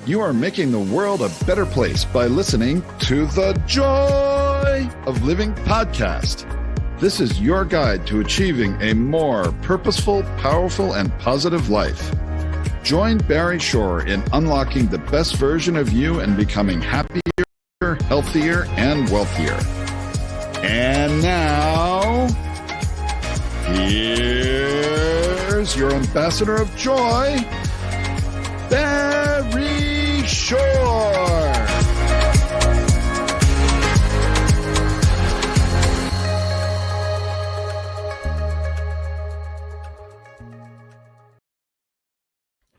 You are making the world a better place by listening to the Joy of Living podcast. This is your guide to achieving a more purposeful, powerful, and positive life. Join Barry Shore in unlocking the best version of you and becoming happier, healthier, and wealthier. And now, here's your ambassador of joy, Barry Shore.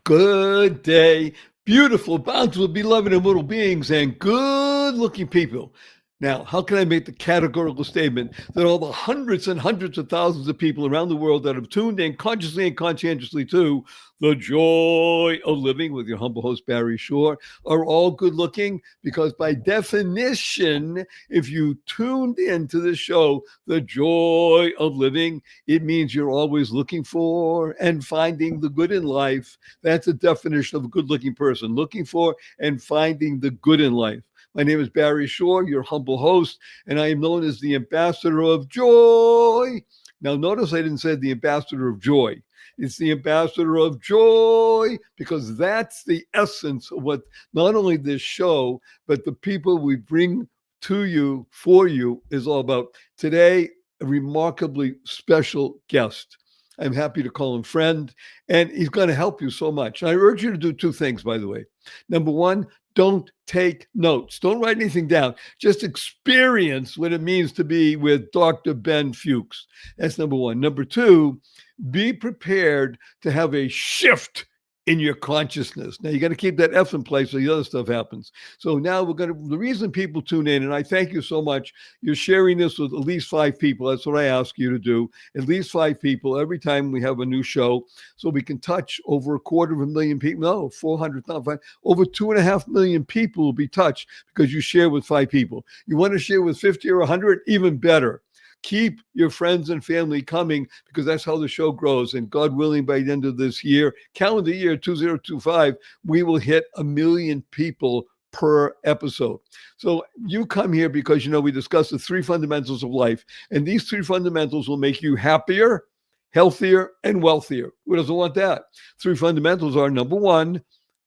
Good day, beautiful, bountiful, beloved, and little beings, and good-looking people. Now, how can I make the categorical statement that all the hundreds and hundreds of thousands of people around the world that have tuned in consciously and conscientiously to the Joy of Living with your humble host, Barry Shore, are all good-looking? Because by definition, if you tuned into this show, the Joy of Living, it means you're always looking for and finding the good in life. That's a definition of a good-looking person, looking for and finding the good in life. My name is Barry Shore, your humble host, and I am known as the ambassador of joy. Now, notice I didn't say the ambassador of joy. It's the ambassador of joy, because that's the essence of what not only this show, but the people we bring to you, for you, is all about. Today, a remarkably special guest. I'm happy to call him friend, and he's going to help you so much. I urge you to do two things, by the way. Number one, don't take notes. Don't write anything down. Just experience what it means to be with Dr. Ben Fuchs. That's number one. Number two, be prepared to have a shift in your consciousness. Now, you got to keep that F in place so the other stuff happens. So now the reason people tune in, and I thank you so much, you're sharing this with at least 5 people. That's what I ask you to do. At least 5 people every time we have a new show, so we can touch over 250,000 people. No, 400,000, over 2.5 million people will be touched because you share with 5 people. You want to share with 50 or 100, even better. Keep your friends and family coming, because that's how the show grows. And God willing, by the end of this year, calendar year 2025, we will hit 1 million people per episode. So you come here because, we discuss the 3 fundamentals of life. And these 3 fundamentals will make you happier, healthier, and wealthier. Who doesn't want that? 3 fundamentals are, number 1,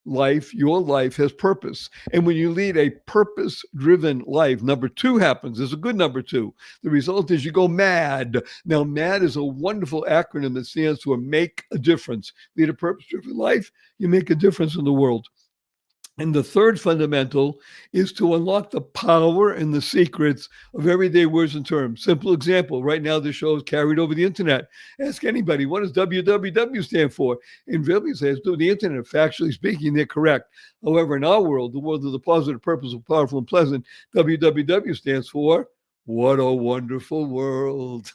your life has purpose. And when you lead a purpose-driven life, number 2 happens. There's a good number 2. The result is you go mad. Now, MAD is a wonderful acronym that stands for make a difference. Lead a purpose-driven life, you make a difference in the world. And the 3rd fundamental is to unlock the power and the secrets of everyday words and terms. Simple example. Right now, the show is carried over the internet. Ask anybody, what does www stand for? Invariably says, the internet. Factually speaking, they're correct. However, in our world, the world of the positive, purposeful, powerful, and pleasant, www stands for what a wonderful world.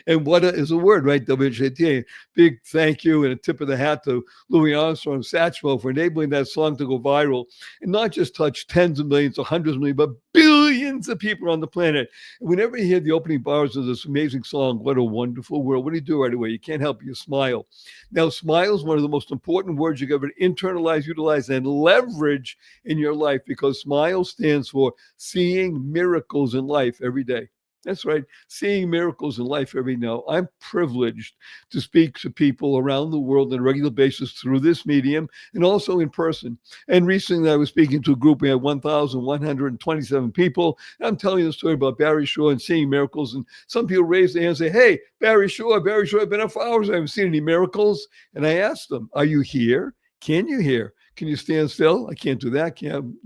And what is a word, right? WHATA. Big thank you and a tip of the hat to Louis Armstrong Satchmo for enabling that song to go viral and not just touch tens of millions or hundreds of millions, but billions of people on the planet. And whenever you hear the opening bars of this amazing song, what a wonderful world, what do you do right away? You can't help but you smile. Now, smile is one of the most important words you can ever internalize, utilize, and leverage in your life, because smile stands for seeing miracles in life every day. That's right. Seeing miracles in life every day. I'm privileged to speak to people around the world on a regular basis through this medium and also in person. And recently I was speaking to a group. We had 1,127 people. And I'm telling you the story about Barry Shore and seeing miracles. And some people raised their hands and say, hey, Barry Shore, I've been up for hours. I haven't seen any miracles. And I asked them, are you here? Can you hear? Can you stand still? I can't do that. Can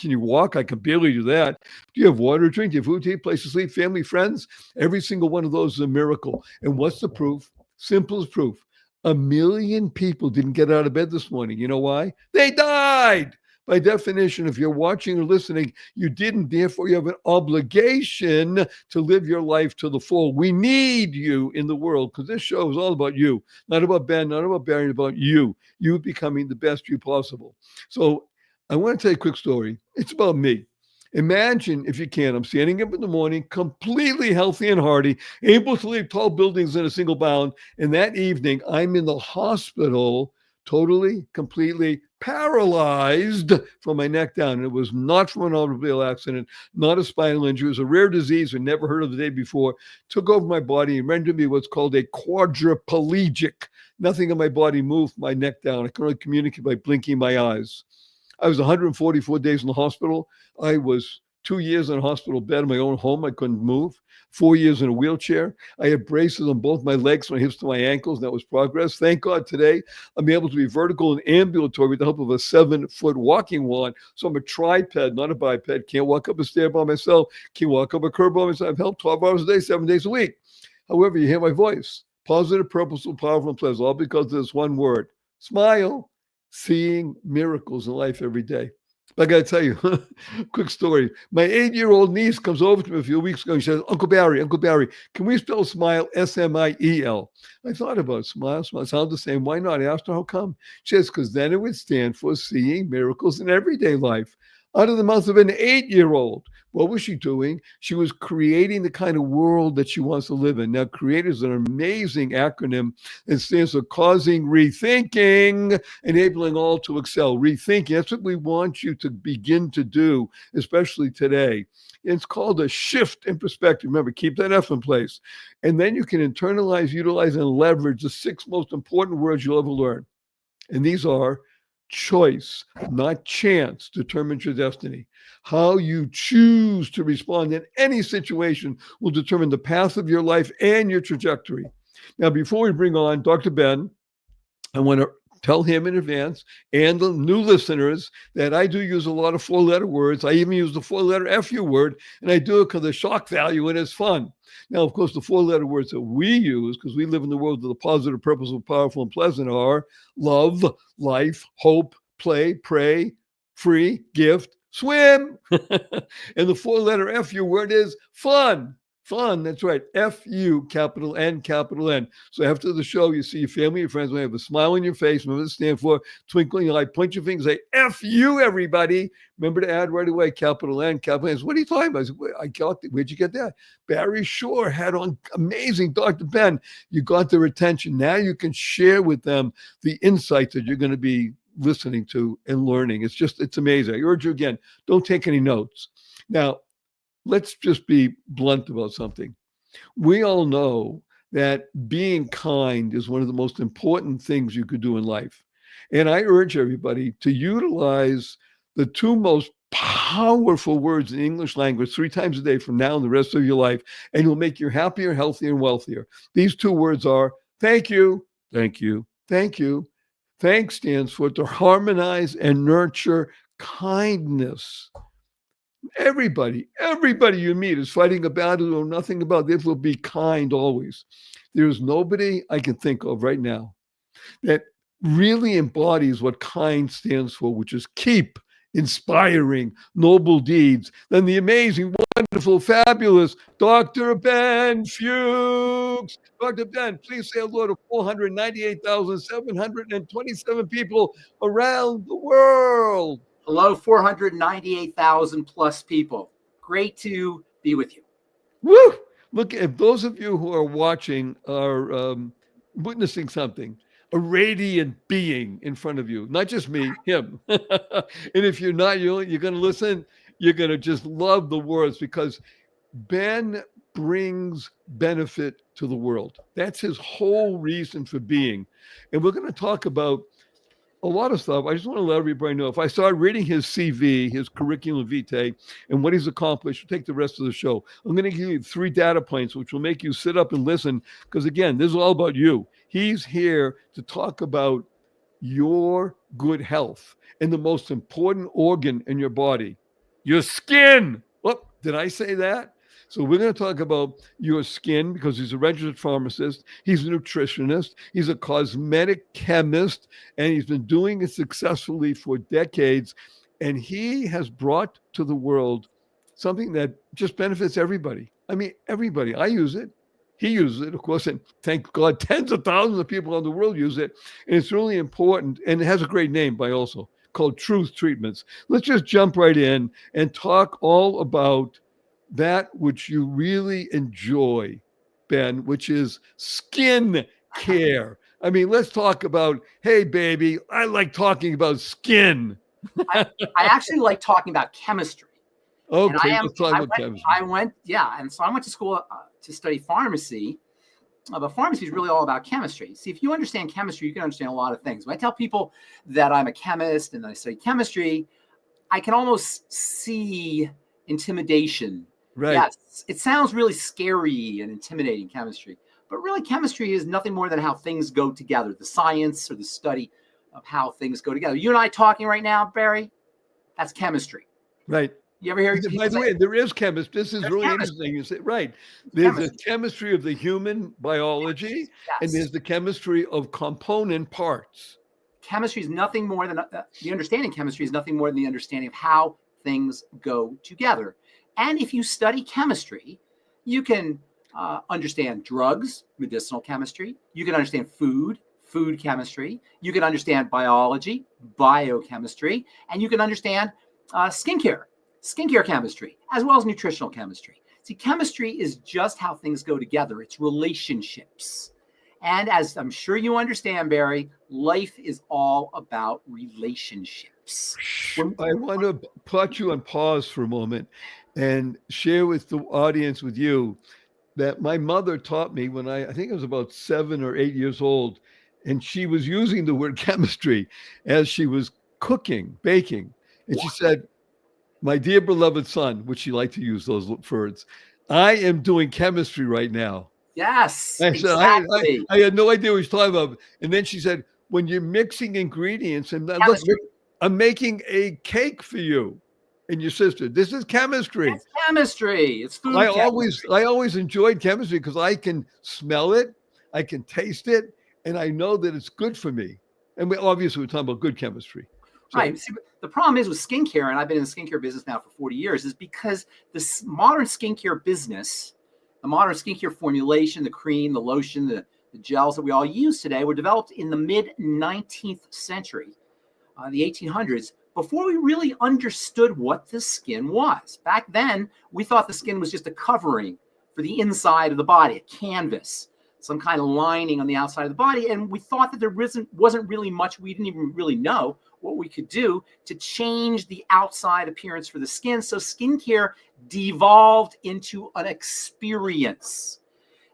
you walk? I can barely do that. Do you have water to drink? Do you have food to eat, place to sleep, family, friends? Every single one of those is a miracle. And what's the proof? Simple as proof. 1 million people didn't get out of bed this morning. You know why? They died. By definition, if you're watching or listening, you didn't. Therefore, you have an obligation to live your life to the full. We need you in the world, because this show is all about you. Not about Ben, not about Barry, about you. You becoming the best you possible. So I want to tell you a quick story. It's about me. Imagine, if you can, I'm standing up in the morning, completely healthy and hearty, able to leap tall buildings in a single bound. And that evening, I'm in the hospital, totally, completely paralyzed from my neck down. And it was not from an automobile accident, not a spinal injury. It was a rare disease I never heard of the day before. Took over my body and rendered me what's called a quadriplegic. Nothing in my body moved my neck down. I could only communicate by blinking my eyes. I was 144 days in the hospital. I was 2 years in a hospital bed in my own home. I couldn't move. 4 years in a wheelchair. I had braces on both my legs, my hips to my ankles. And that was progress. Thank God today I'm able to be vertical and ambulatory with the help of a 7-foot walking wand. So I'm a triped, not a biped. Can't walk up a stair by myself. Can't walk up a curb by myself. I've helped 12 hours a day, 7 days a week. However, you hear my voice. Positive, purposeful, powerful, and pleasant. All because of this one word. Smile. Seeing miracles in life every day. I got to tell you, quick story. My 8-year-old niece comes over to me a few weeks ago and she says, Uncle Barry, can we spell smile S-M-I-E-L? I thought about it. Smile sounds the same. Why not? I asked her how come. She says, because then it would stand for seeing miracles in everyday life. Out of the mouth of an 8-year-old. What was she doing? She was creating the kind of world that she wants to live in. Now, create is an amazing acronym. It stands for causing rethinking, enabling all to excel. Rethinking, that's what we want you to begin to do, especially today. It's called a shift in perspective. Remember, keep that F in place. And then you can internalize, utilize, and leverage the 6 most important words you'll ever learn. And these are: choice, not chance, determines your destiny. How you choose to respond in any situation will determine the path of your life and your trajectory. Now, before we bring on Dr. Ben, I want to tell him in advance and the new listeners that I do use a lot of 4-letter words. I even use the 4-letter FU word, and I do it because of shock value and it's fun. Now, of course, the 4-letter words that we use, because we live in the world of the positive, purposeful, powerful, and pleasant, are love, life, hope, play, pray, free, gift, swim. And the 4-letter FU word is fun. Fun, that's right. F-U, capital N, capital N. So after the show, you see your family, your friends will have a smile on your face. Remember to stand for twinkling your eye, point your finger, say F-U, everybody. Remember to add right away, capital N, capital N. So what are you talking about? I said, where'd you get that? Barry Shore had on amazing Dr. Ben. You got their attention. Now you can share with them the insights that you're going to be listening to and learning. It's amazing. I urge you again, don't take any notes. Now, let's just be blunt about something. We all know that being kind is one of the most important things you could do in life. And I urge everybody to utilize the 2 most powerful words in the English language 3 times a day from now and the rest of your life, and you'll make you happier, healthier, and wealthier. These 2 words are thank you, thank you, thank you. Thanks stands for to harmonize and nurture kindness. Everybody you meet is fighting a battle you know nothing about. Therefore, be kind always. There's nobody I can think of right now that really embodies what kind stands for, which is keep inspiring noble deeds, than the amazing, wonderful, fabulous Dr. Ben Fuchs. Dr. Ben, please say hello to 498,727 people around the world. Hello, 498,000 plus people. Great to be with you. Woo! Look, if those of you who are watching are witnessing something, a radiant being in front of you, not just me, him. And if you're not, you're going to listen. You're going to just love the words, because Ben brings benefit to the world. That's his whole reason for being. And we're going to talk about a lot of stuff. I just want to let everybody know, if I start reading his CV, his curriculum vitae, and what he's accomplished, we'll take the rest of the show. I'm going to give you 3 data points, which will make you sit up and listen, because again, this is all about you. He's here to talk about your good health and the most important organ in your body, your skin. What, did I say that? So we're going to talk about your skin, because he's a registered pharmacist. He's a nutritionist. He's a cosmetic chemist, and he's been doing it successfully for decades. And he has brought to the world something that just benefits everybody. I mean, everybody. I use it. He uses it, of course, and thank God, tens of thousands of people around the world use it. And it's really important. And it has a great name called Truth Treatments. Let's just jump right in and talk all about that which you really enjoy, Ben, which is skin care. I mean, let's talk about, hey, baby, I like talking about skin. I actually like talking about chemistry. And Okay, let's talk about chemistry. And so I went to school to study pharmacy. But pharmacy is really all about chemistry. See, if you understand chemistry, you can understand a lot of things. When I tell people that I'm a chemist and I study chemistry, I can almost see intimidation. Right. Yes, it sounds really scary and intimidating, chemistry. But really, chemistry is nothing more than how things go together, the science or the study of how things go together. You and I talking right now, Barry, that's chemistry. Right. You ever hear people By the way, there is chemistry. This is really chemistry. interesting. You say, right. There's Chemistry. the chemistry of the human biology, Yes. and there's the chemistry of component parts. Chemistry is nothing more than the understanding chemistry is nothing more than the understanding of how things go together. And if you study chemistry, you can understand drugs, medicinal chemistry. You can understand food chemistry. You can understand biology, biochemistry, and you can understand skincare chemistry, as well as nutritional chemistry. See, chemistry is just how things go together. It's relationships. And as I'm sure you understand, Barry, life is all about relationships. I want to put you on pause for a moment and share with the audience, with you, that my mother taught me when I think I was about 7 or 8 years old, and she was using the word chemistry as she was cooking, baking. And she said, my dear beloved son, which she liked to use those words, I am doing chemistry right now. Yes, I said, exactly. I had no idea what she was talking about. And then she said, when you're mixing ingredients, and look, I'm making a cake for you and your sister. This is chemistry. It's chemistry. It's food. I always enjoyed chemistry because I can smell it, I can taste it, and I know that it's good for me. And we're talking about good chemistry. So, right. See, the problem is with skincare, and I've been in the skincare business now for 40 years, is because this modern skincare business, the modern skincare formulation, the cream, the lotion, the gels that we all use today were developed in the mid-19th century, the 1800s, before we really understood what the skin was. Back then, we thought the skin was just a covering for the inside of the body, a canvas, some kind of lining on the outside of the body. And we thought that there wasn't really much, we didn't even really know what we could do to change the outside appearance for the skin. So skincare devolved into an experience.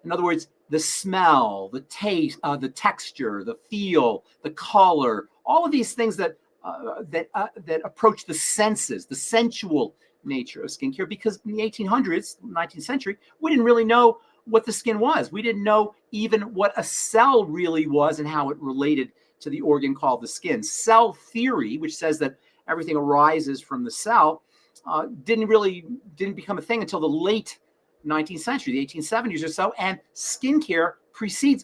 In other words, the smell, the taste, the texture, the feel, the color, all of these things that approach the senses, the sensual nature of skincare. Because in the 1800s, 19th century, we didn't really know what the skin was. We didn't know even what a cell really was and how it related to the organ called the skin. Cell theory, which says that everything arises from the cell, didn't become a thing until the late 19th century, the 1870s or so, and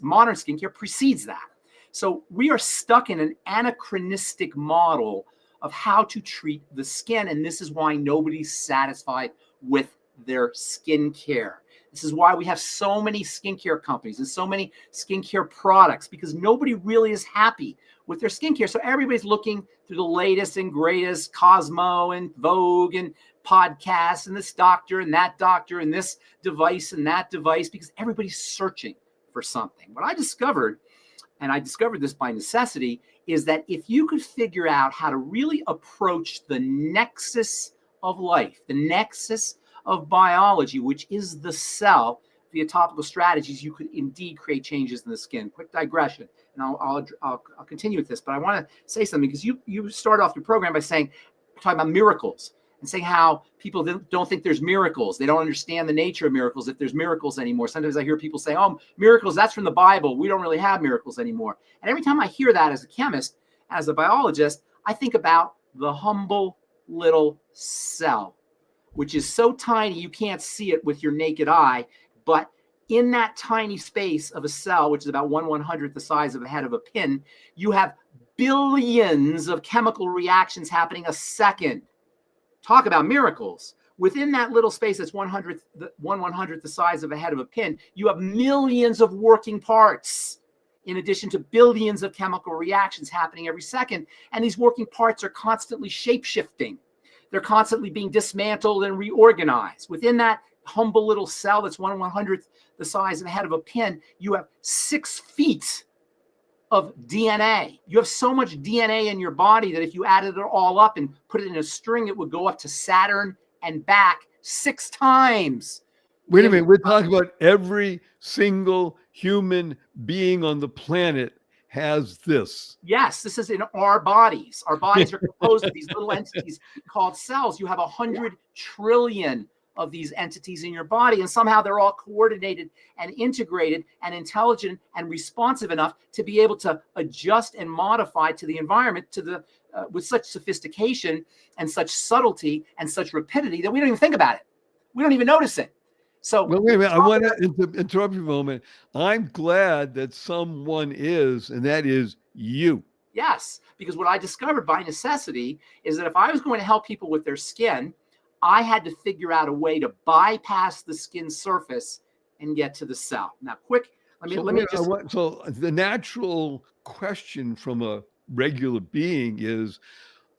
modern skincare precedes that. So we are stuck in an anachronistic model of how to treat the skin, and this is why nobody's satisfied with their skincare. This is why we have so many skincare companies and so many skincare products, because nobody really is happy with their skincare. So everybody's looking through the latest and greatest Cosmo and Vogue and podcasts and this doctor and this device and that device, because everybody's searching for something. What I discovered, and I discovered this by necessity, is that if you could figure out how to really approach the nexus of life, the nexus of biology, which is the cell, via topical strategies, you could indeed create changes in the skin. Quick digression, and I'll continue with this, but I want to say something, because you start off your program by talking about miracles and saying how people don't think there's miracles. They don't understand the nature of miracles, if there's miracles anymore. Sometimes I hear people say, oh, miracles, that's from the Bible. We don't really have miracles anymore. And every time I hear that as a chemist, as a biologist, I think about the humble little cell, which is so tiny you can't see it with your naked eye. But in that tiny space of a cell, which is about 1/100th the size of the head of a pin, you have billions of chemical reactions happening a second. Talk about miracles. Within that little space that's 1/100th the size of a head of a pin, you have millions of working parts, in addition to billions of chemical reactions happening every second. And these working parts are constantly shape-shifting. They're constantly being dismantled and reorganized. Within that humble little cell that's 1/100th the size of the head of a pin, you have 6 feet of DNA. You have so much DNA in your body that if you added it all up and put it in a string, it would go up to Saturn and back 6 times. Wait a minute. We're talking about every single human being on the planet has this. Yes, this is in our bodies. Our bodies are composed of these little entities called cells. You have 100 trillion of these entities in your body, and somehow they're all coordinated and integrated and intelligent and responsive enough to be able to adjust and modify to the environment with such sophistication and such subtlety and such rapidity that we don't even think about it. We don't even notice it. So, well, wait a minute. I want to interrupt you for a moment. I'm glad that someone is, and that is you. Yes, because what I discovered by necessity is that if I was going to help people with their skin, I had to figure out a way to bypass the skin surface and get to the cell. Now, quick, So the natural question from a regular being is,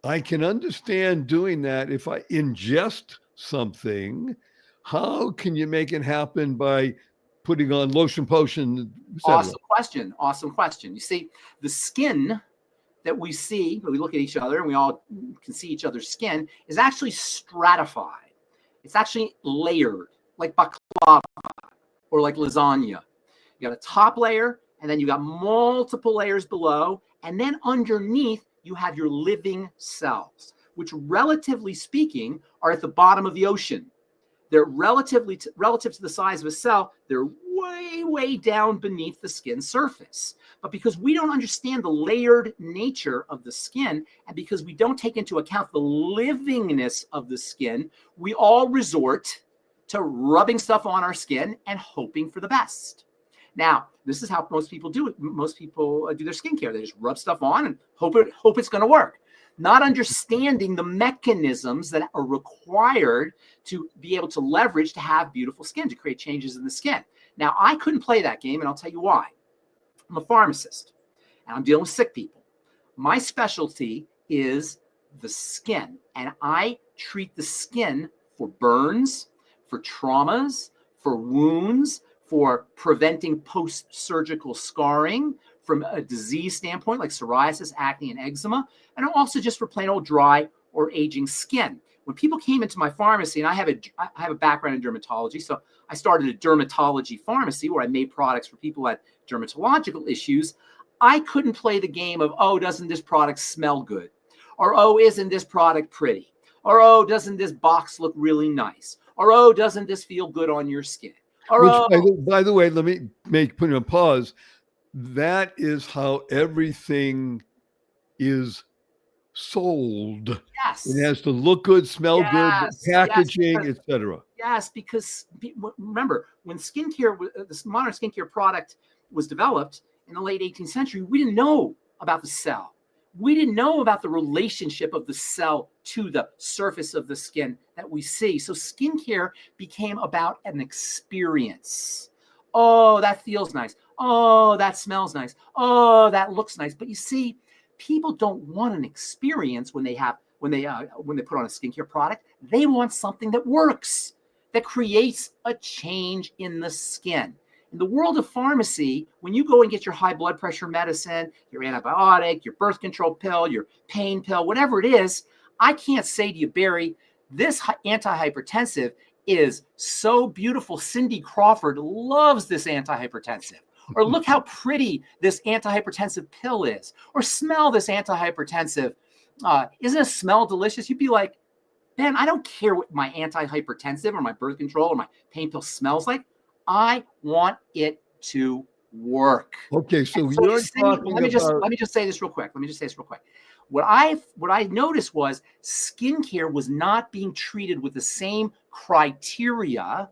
I can understand doing that if I ingest something. How can you make it happen by putting on lotion, potion, etc.? Awesome question. You see, the skin that we see, when we look at each other and we all can see each other's skin, is actually stratified. It's actually layered, like baklava or like lasagna. You got a top layer, and then you got multiple layers below, and then underneath you have your living cells, which relatively speaking are at the bottom of the ocean. They're relative to the size of a cell, they're way down beneath the skin surface. But because we don't understand the layered nature of the skin, and because we don't take into account the livingness of the skin, we all resort to rubbing stuff on our skin and hoping for the best. Now, this is how most people do it. Most people do their skincare. They just rub stuff on and hope it's going to work, not understanding the mechanisms that are required to be able to leverage to have beautiful skin, to create changes in the skin. Now, I couldn't play that game, and I'll tell you why. I'm a pharmacist, and I'm dealing with sick people. My specialty is the skin, and I treat the skin for burns, for traumas, for wounds, for preventing post-surgical scarring from a disease standpoint like psoriasis, acne, and eczema, and also just for plain old dry or aging skin. When people came into my pharmacy, and I have a background in dermatology, so I started a dermatology pharmacy where I made products for people who had dermatological issues. I couldn't play the game of, oh, doesn't this product smell good? Or, oh, isn't this product pretty? Or, oh, doesn't this box look really nice? Or, oh, doesn't this feel good on your skin? Or, which, by the way, let me put in a pause. That is how everything is sold. Yes. It has to look good, smell good, packaging, etc. Yes, because remember, when skincare, this modern skincare product was developed in the late 18th century, we didn't know about the cell. We didn't know about the relationship of the cell to the surface of the skin that we see. So skincare became about an experience. Oh, that feels nice. Oh, that smells nice. Oh, that looks nice. But you see, people don't want an experience when they put on a skincare product. They want something that works, that creates a change in the skin. In the world of pharmacy, when you go and get your high blood pressure medicine, your antibiotic, your birth control pill, your pain pill, whatever it is, I can't say to you, Barry, this antihypertensive is so beautiful. Cindy Crawford loves this antihypertensive. Or look how pretty this antihypertensive pill is. Or smell this antihypertensive. Isn't it smell delicious? You'd be like, man, I don't care what my antihypertensive or my birth control or my pain pill smells like. I want it to work. Okay, so you're talking let me just say this real quick. What I noticed was skincare was not being treated with the same criteria,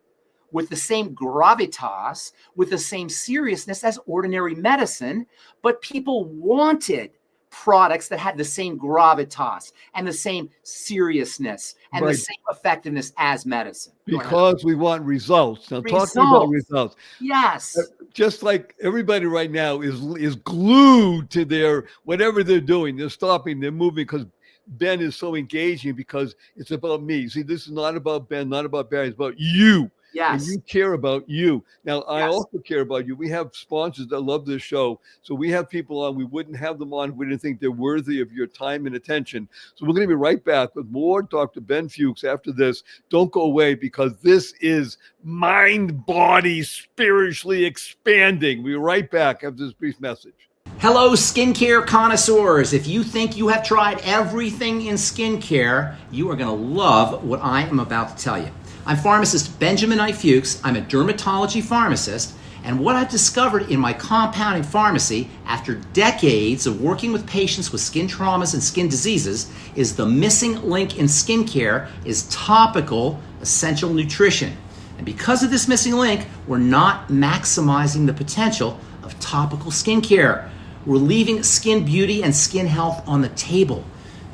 with the same gravitas, with the same seriousness as ordinary medicine, but people wanted products that had the same gravitas and the same seriousness and the same effectiveness as medicine. Because we want results. Now, talking about results. Yes. Just like everybody right now is glued to their, whatever they're doing, they're stopping, they're moving, because Ben is so engaging because it's about me. See, this is not about Ben, not about Barry, it's about you. and Yes. you care about you. Now, I Yes. also care about you. We have sponsors that love this show. So we have people on. We wouldn't have them on if we didn't think they're worthy of your time and attention. So we're going to be right back with more Dr. Ben Fuchs after this. Don't go away, because this is mind, body, spiritually expanding. We'll be right back after this brief message. Hello, skincare connoisseurs. If you think you have tried everything in skincare, you are going to love what I am about to tell you. I'm pharmacist Benjamin I. Fuchs. I'm a dermatology pharmacist, and what I've discovered in my compounding pharmacy after decades of working with patients with skin traumas and skin diseases is the missing link in skincare is topical essential nutrition. And because of this missing link, we're not maximizing the potential of topical skincare. We're leaving skin beauty and skin health on the table.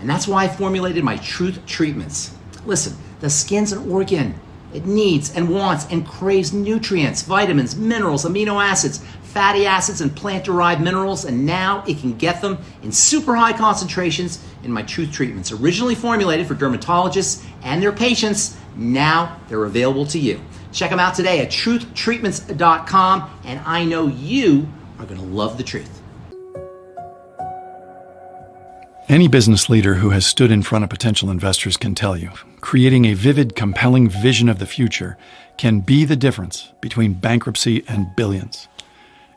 And that's why I formulated my Truth Treatments. Listen, the skin's an organ. It needs and wants and craves nutrients, vitamins, minerals, amino acids, fatty acids, and plant-derived minerals, and now it can get them in super high concentrations in my Truth Treatments. Originally formulated for dermatologists and their patients, now they're available to you. Check them out today at truthtreatments.com, and I know you are going to love the truth. Any business leader who has stood in front of potential investors can tell you, creating a vivid, compelling vision of the future can be the difference between bankruptcy and billions.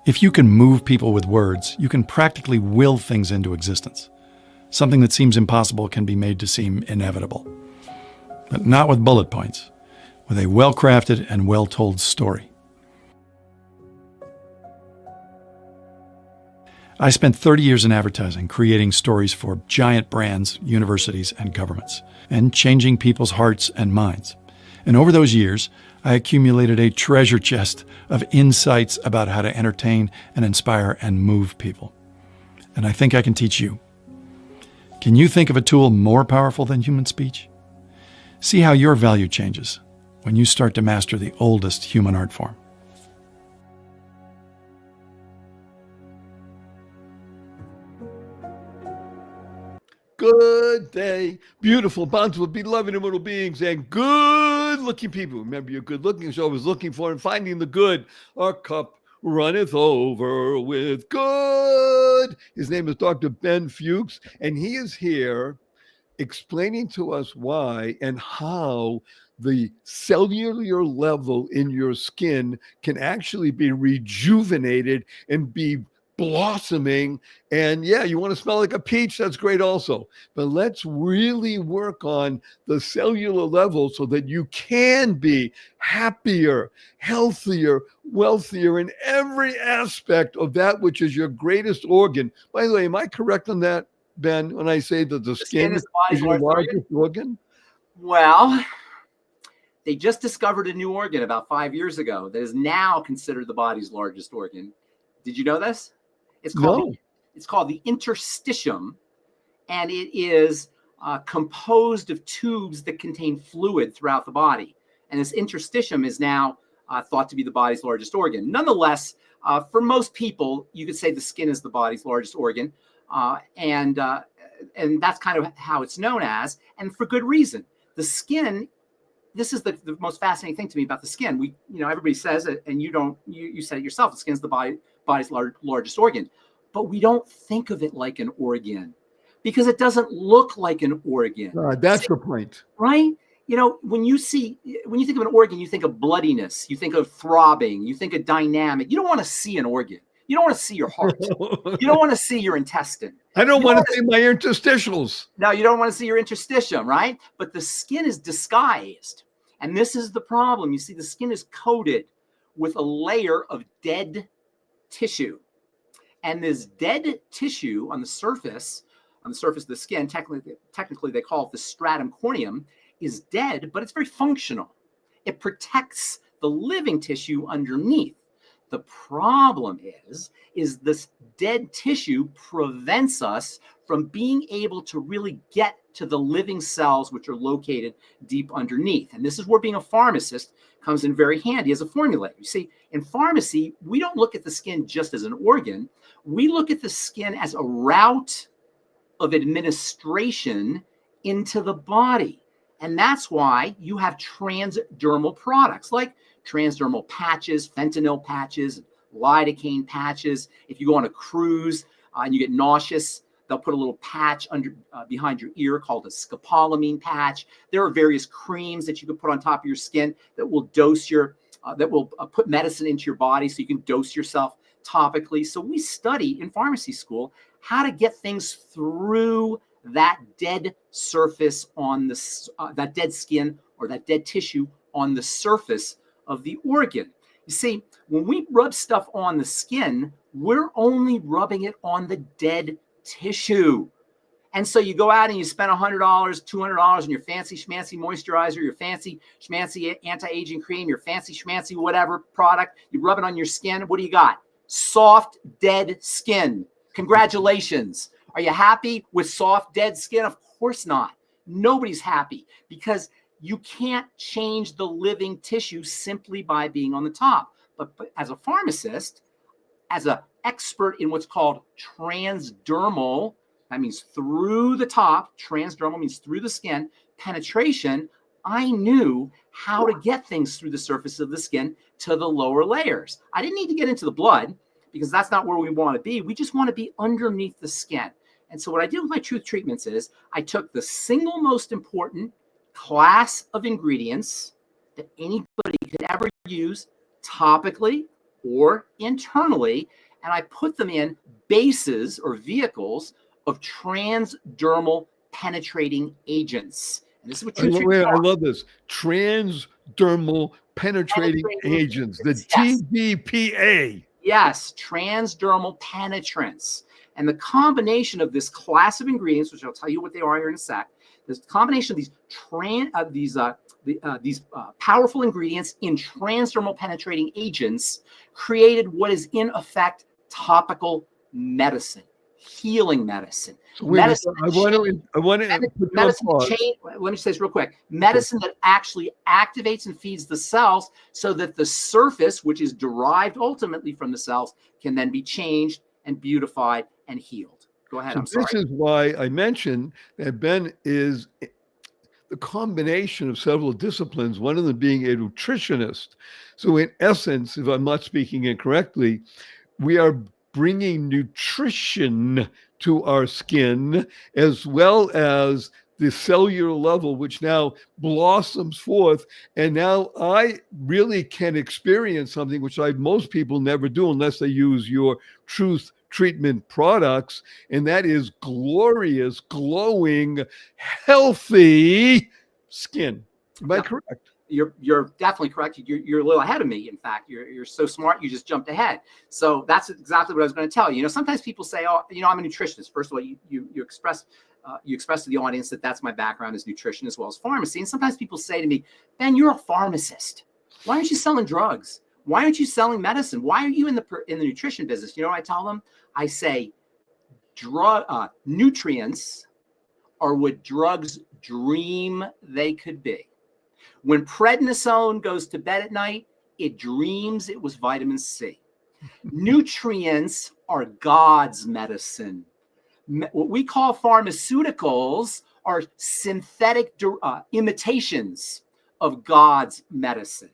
If you can move people with words, you can practically will things into existence. Something that seems impossible can be made to seem inevitable. But not with bullet points, with a well-crafted and well-told story. I spent 30 years in advertising, creating stories for giant brands, universities, and governments, and changing people's hearts and minds. And over those years, I accumulated a treasure chest of insights about how to entertain and inspire and move people. And I think I can teach you. Can you think of a tool more powerful than human speech? See how your value changes when you start to master the oldest human art form. Good day, beautiful, bountiful, beloved immortal beings, and good-looking people. Remember, you're good-looking, so I was looking for and finding the good. Our cup runneth over with good. His name is Dr. Ben Fuchs, and he is here explaining to us why and how the cellular level in your skin can actually be rejuvenated and be blossoming. And yeah, you want to smell like a peach, that's great also. But let's really work on the cellular level so that you can be happier, healthier, wealthier in every aspect of that which is your greatest organ. By the way, am I correct on that, Ben, when I say that the skin is your largest organ? Well, they just discovered a new organ about 5 years ago that is now considered the body's largest organ. Did you know this? It's called the interstitium, and it is composed of tubes that contain fluid throughout the body. And this interstitium is now thought to be the body's largest organ. Nonetheless, for most people, you could say the skin is the body's largest organ. And that's kind of how it's known as, and for good reason. The skin, this is the most fascinating thing to me about the skin. Everybody says it, and you said it yourself, the skin's the body's largest organ, but we don't think of it like an organ because it doesn't look like an organ. That's the point. Right? When you think of an organ, you think of bloodiness, you think of throbbing, you think of dynamic. You don't want to see an organ. You don't want to see your heart. You don't want to see your intestine. I don't want to see my interstitials. No, you don't want to see your interstitium, right? But the skin is disguised. And this is the problem. You see, the skin is coated with a layer of dead tissue. And this dead tissue on the surface of the skin, technically they call it the stratum corneum, is dead, but it's very functional. It protects the living tissue underneath. The problem is this dead tissue prevents us from being able to really get to the living cells which are located deep underneath. And this is where being a pharmacist comes in very handy as a formulator. You see, in pharmacy, we don't look at the skin just as an organ. We look at the skin as a route of administration into the body. And that's why you have transdermal products like transdermal patches, fentanyl patches, lidocaine patches. If you go on a cruise and you get nauseous, they'll put a little patch under behind your ear called a scopolamine patch. There are various creams that you can put on top of your skin that will dose your that will put medicine into your body so you can dose yourself topically. So we study in pharmacy school how to get things through that dead surface on the that dead skin or that dead tissue on the surface of the organ. You see, when we rub stuff on the skin, we're only rubbing it on the dead tissue. And so you go out and you spend $100, $200 on your fancy schmancy moisturizer, your fancy schmancy anti-aging cream, your fancy schmancy whatever product. You rub it on your skin. What do you got? Soft, dead skin. Congratulations. Are you happy with soft, dead skin? Of course not. Nobody's happy because you can't change the living tissue simply by being on the top. But as a pharmacist, as an expert in what's called transdermal, that means through the top, transdermal means through the skin, penetration, I knew how to get things through the surface of the skin to the lower layers. I didn't need to get into the blood because that's not where we want to be. We just want to be underneath the skin. And so what I did with my truth treatments is I took the single most important class of ingredients that anybody could ever use topically or internally, and I put them in bases or vehicles of transdermal penetrating agents. And this is what I love this. Transdermal penetrating agents, the TDPA. Yes, transdermal penetrants. And the combination of this class of ingredients, which I'll tell you what they are here in a sec, this combination of these powerful ingredients in transdermal penetrating agents created what is in effect topical medicine, healing medicine. So medicine I want to let me say this real quick. Medicine that actually activates and feeds the cells so that the surface, which is derived ultimately from the cells, can then be changed and beautified and healed. Go ahead. I'm sorry. This is why I mentioned that Ben is the combination of several disciplines, one of them being a nutritionist. So in essence, if I'm not speaking incorrectly, we are bringing nutrition to our skin as well as the cellular level, which now blossoms forth. And now I really can experience something which most people never do unless they use your truth treatment products, and that is glorious, glowing, healthy skin. Am I correct? You're definitely correct. You're a little ahead of me. In fact, you're so smart, you just jumped ahead. So that's exactly what I was going to tell you. You know, sometimes people say, "Oh, you know, I'm a nutritionist." First of all, you express to the audience that that's my background is nutrition as well as pharmacy. And sometimes people say to me, "Ben, you're a pharmacist. Why aren't you selling drugs? Why aren't you selling medicine? Why are you in the nutrition business?" You know what I tell them? I say, nutrients are what drugs dream they could be. When prednisone goes to bed at night, it dreams it was vitamin C. Nutrients are God's medicine. What we call pharmaceuticals are synthetic imitations of God's medicine.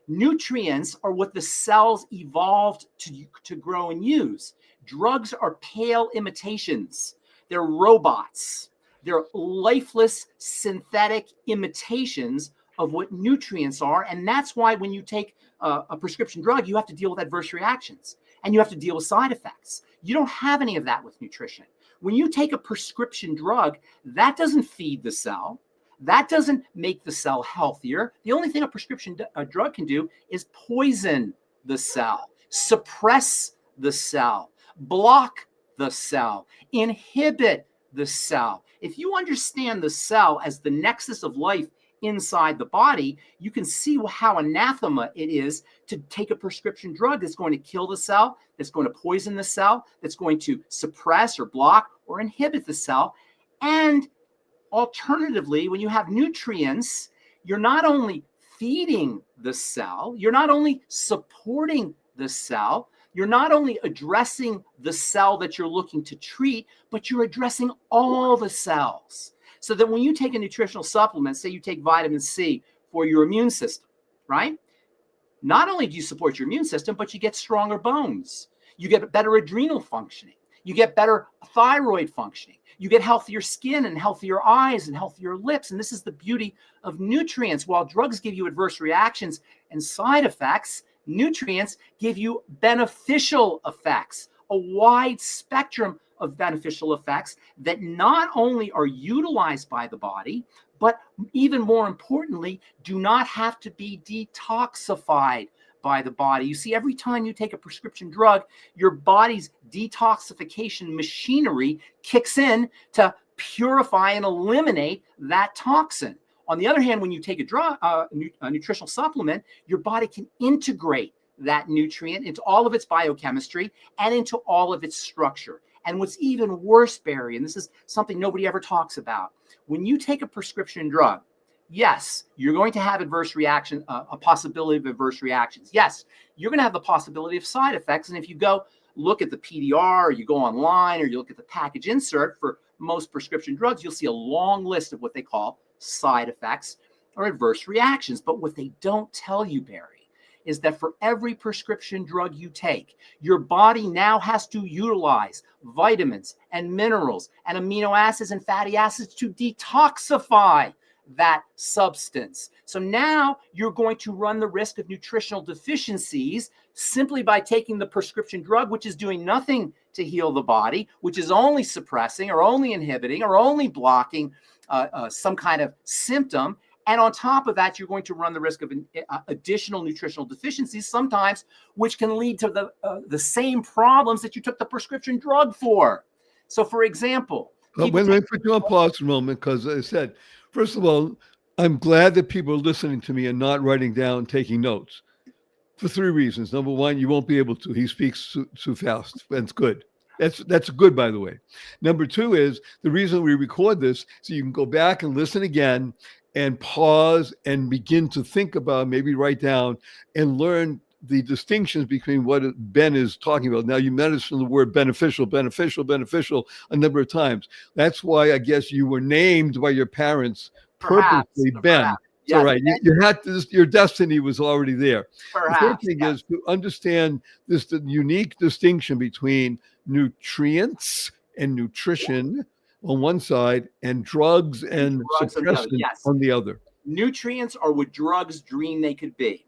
Nutrients are what the cells evolved to grow and use. Drugs are pale imitations. They're robots. They're lifeless synthetic imitations of what nutrients are. And that's why when you take a prescription drug, you have to deal with adverse reactions and you have to deal with side effects. You don't have any of that with nutrition. When you take a prescription drug, that doesn't feed the cell. That doesn't make the cell healthier. The only thing a prescription drug can do is poison the cell, suppress the cell, block the cell, inhibit the cell. If you understand the cell as the nexus of life inside the body, you can see how anathema it is to take a prescription drug that's going to kill the cell, that's going to poison the cell, that's going to suppress or block or inhibit the cell. And alternatively, when you have nutrients, you're not only feeding the cell, you're not only supporting the cell, you're not only addressing the cell that you're looking to treat, but you're addressing all the cells. So that when you take a nutritional supplement, say you take vitamin C for your immune system, right? not only do you support your immune system, but you get stronger bones. You get better adrenal functioning. You get better thyroid functioning. You get healthier skin and healthier eyes and healthier lips. And this is the beauty of nutrients. While drugs give you adverse reactions and side effects, nutrients give you beneficial effects, a wide spectrum of beneficial effects that not only are utilized by the body, but even more importantly, do not have to be detoxified by the body. You see, every time you take a prescription drug, your body's detoxification machinery kicks in to purify and eliminate that toxin. On the other hand, when you take a drug, a nutritional supplement, your body can integrate that nutrient into all of its biochemistry and into all of its structure. And what's even worse, Barry, and this is something nobody ever talks about, when you take a prescription drug, yes, you're going to have adverse reaction, a possibility of adverse reactions. Yes, you're going to have the possibility of side effects. And if you go look at the PDR, or you go online, or you look at the package insert for most prescription drugs, you'll see a long list of what they call side effects or adverse reactions. But what they don't tell you, Barry, is that for every prescription drug you take, your body now has to utilize vitamins and minerals and amino acids and fatty acids to detoxify that substance. So now you're going to run the risk of nutritional deficiencies simply by taking the prescription drug, which is doing nothing to heal the body, which is only suppressing or only inhibiting or only blocking some kind of symptom. And on top of that, you're going to run the risk of additional nutritional deficiencies, sometimes, which can lead to the same problems that you took the prescription drug for. So, for example, let me put you on pause for a moment, because as I said, first of all, I'm glad that people are listening to me and not writing down, taking notes, for three reasons. Number one, you won't be able to. He speaks too fast. That's good. That's good, by the way. Number two is the reason we record this, so you can go back and listen again and pause and begin to think about, maybe write down and learn the distinctions between what Ben is talking about. Now, you mentioned the word beneficial a number of times. That's why I guess you were named by your parents purposely Ben. Perhaps. It's all right. You had this, your destiny was already there. Perhaps, the third thing is to understand this the unique distinction between nutrients and nutrition on one side and drugs and suppressants on the other. Nutrients are what drugs dream they could be.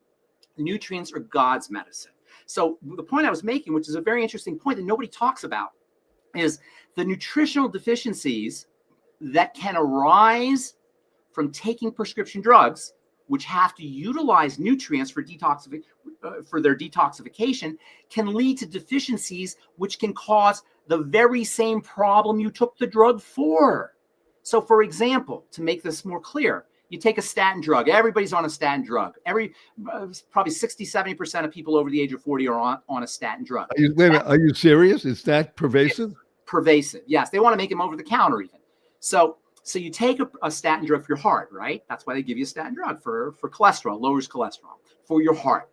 Nutrients are God's medicine. So the point I was making, which is a very interesting point that nobody talks about, is the nutritional deficiencies that can arise from taking prescription drugs, which have to utilize nutrients for their detoxification, can lead to deficiencies which can cause the very same problem you took the drug for. So, for example, to make this more clear, you take a statin drug. Everybody's on a statin drug. Probably 60, 70% of people over the age of 40 are on a statin drug. Are you serious? Is that pervasive? It's pervasive, yes. They want to make them over the counter even. So you take a statin drug for your heart, right? That's why they give you a statin drug for cholesterol, lowers cholesterol for your heart.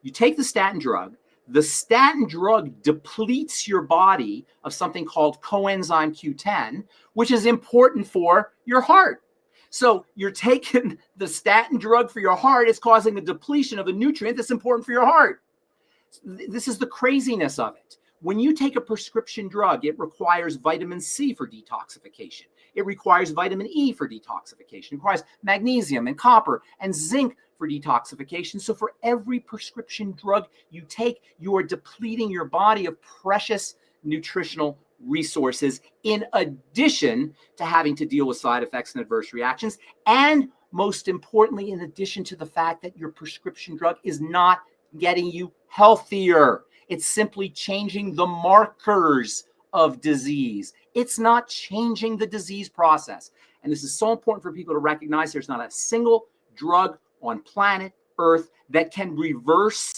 You take the statin drug. The statin drug depletes your body of something called coenzyme Q10, which is important for your heart. So you're taking the statin drug for your heart, it's causing a depletion of a nutrient that's important for your heart. This is the craziness of it. When you take a prescription drug, it requires vitamin C for detoxification. It requires vitamin E for detoxification. It requires magnesium and copper and zinc for detoxification. So for every prescription drug you take, you are depleting your body of precious nutritional resources, in addition to having to deal with side effects and adverse reactions. And most importantly, in addition to the fact that your prescription drug is not getting you healthier. It's simply changing the markers of disease. It's not changing the disease process. And this is so important for people to recognize. There's not a single drug on planet Earth that can reverse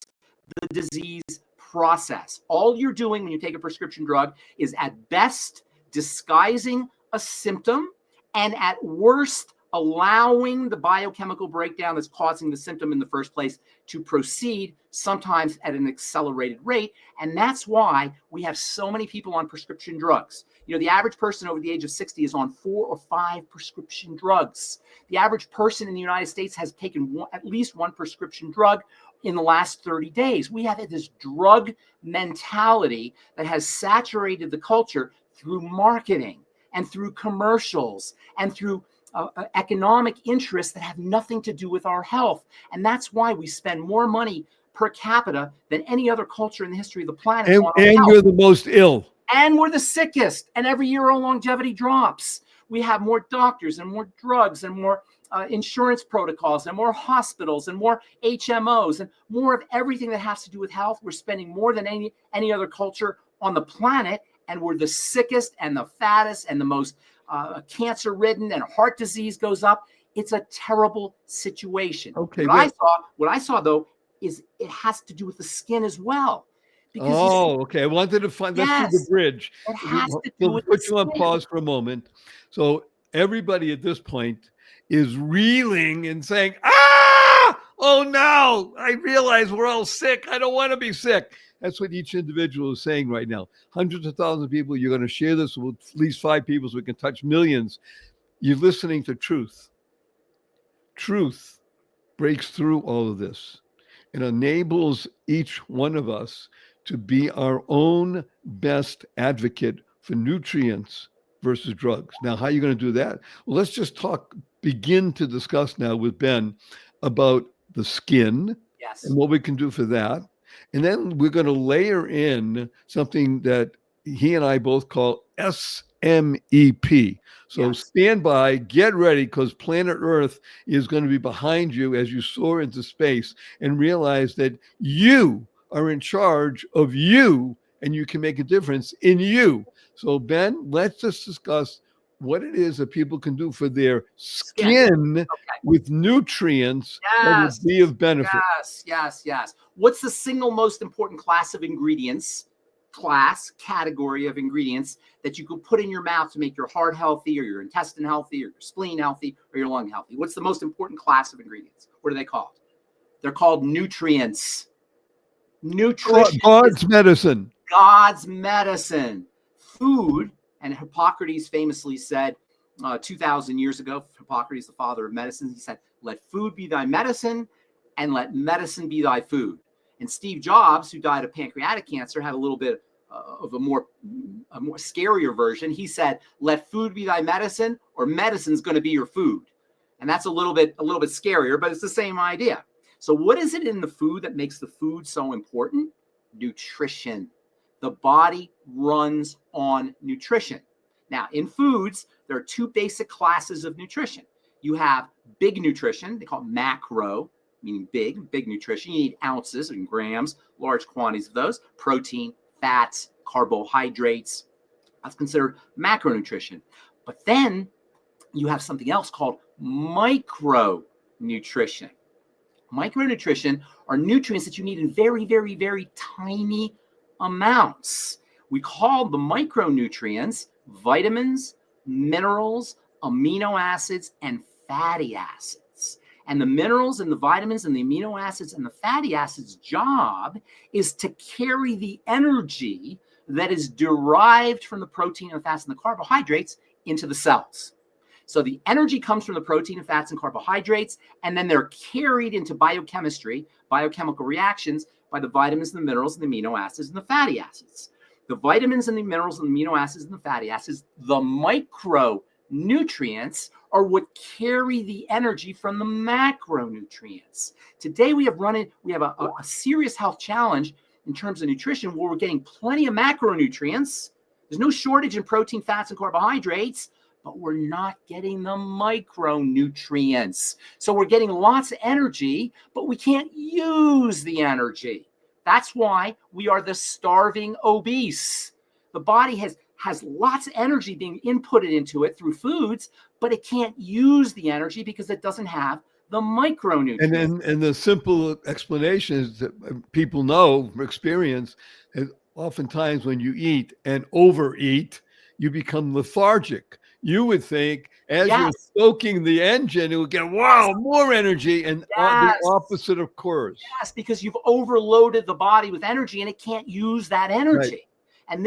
the disease process. All you're doing when you take a prescription drug is at best disguising a symptom, and at worst allowing the biochemical breakdown that's causing the symptom in the first place to proceed, sometimes at an accelerated rate. And that's why we have so many people on prescription drugs. You know, the average person over the age of 60 is on 4 or 5 prescription drugs. The average person in the United States has taken at least one prescription drug in the last 30 days. We have this drug mentality that has saturated the culture through marketing and through commercials and through economic interests that have nothing to do with our health. And that's why we spend more money per capita than any other culture in the history of the planet. And health. we're the most ill. And we're the sickest. And every year our longevity drops. We have more doctors and more drugs and more insurance protocols and more hospitals and more HMOs and more of everything that has to do with health. We're spending more than any other culture on the planet. And we're the sickest and the fattest and the most cancer ridden, and heart disease goes up. It's a terrible situation. Okay. What I saw though, is it has to do with the skin as well. Because okay. I wanted to find let's do the bridge. It has to do We'll with put the you on skin. pause for a moment. So everybody at this point is reeling and saying, oh no, I realize we're all sick. I don't want to be sick. That's what each individual is saying right now. Hundreds of thousands of people. You're going to share this with at least 5 people so we can touch millions. You're listening to truth. Truth breaks through all of this. It enables each one of us to be our own best advocate for nutrients versus drugs. Now, how are you going to do that? Well, let's just begin to discuss now with Ben about the skin and what we can do for that. And then we're going to layer in something that he and I both call SMEP. So stand by, get ready, because planet Earth is going to be behind you as you soar into space, and realize that you are in charge of you and you can make a difference in you. So Ben, let's just discuss what it is that people can do for their skin with nutrients that would be of benefit. Yes. What's the single most important class of ingredients, category of ingredients that you could put in your mouth to make your heart healthy, or your intestine healthy, or your spleen healthy, or your lung healthy? What's the most important class of ingredients? What are they called? They're called nutrients. Nutrition. God's medicine. God's medicine. Food, and Hippocrates famously said 2,000 years ago, Hippocrates, the father of medicine, he said, "Let food be thy medicine, and let medicine be thy food." And Steve Jobs, who died of pancreatic cancer, had a little bit of a more scarier version. He said, "Let food be thy medicine, or medicine's going to be your food." And that's a little bit scarier, but it's the same idea. So what is it in the food that makes the food so important? Nutrition. The body runs on nutrition. Now, in foods, there are 2 basic classes of nutrition. You have big nutrition. They call it macro, meaning big nutrition. You need ounces and grams, large quantities of those. Protein, fats, carbohydrates. That's considered macronutrition. But then you have something else called micronutrition. Micronutrition are nutrients that you need in very, very, very tiny amounts. We call the micronutrients vitamins, minerals, amino acids, and fatty acids. And the minerals and the vitamins and the amino acids and the fatty acids' job is to carry the energy that is derived from the protein and fats and the carbohydrates into the cells. So the energy comes from the protein and fats and carbohydrates, and then they're carried into biochemistry, biochemical reactions, by the vitamins and the minerals and the amino acids and the fatty acids. The vitamins and the minerals and the amino acids and the fatty acids, the micronutrients, are what carry the energy from the macronutrients. Today we have a serious health challenge in terms of nutrition, where we're getting plenty of macronutrients. There's no shortage in protein, fats, and carbohydrates, but we're not getting the micronutrients. So we're getting lots of energy, but we can't use the energy. That's why we are the starving obese. The body has lots of energy being inputted into it through foods, but it can't use the energy because it doesn't have the micronutrients. And the simple explanation is that people know from experience that oftentimes when you eat and overeat, you become lethargic. You would think as you're stoking the engine, it would get, more energy, and the opposite occurs. Yes, because you've overloaded the body with energy and it can't use that energy. Right. And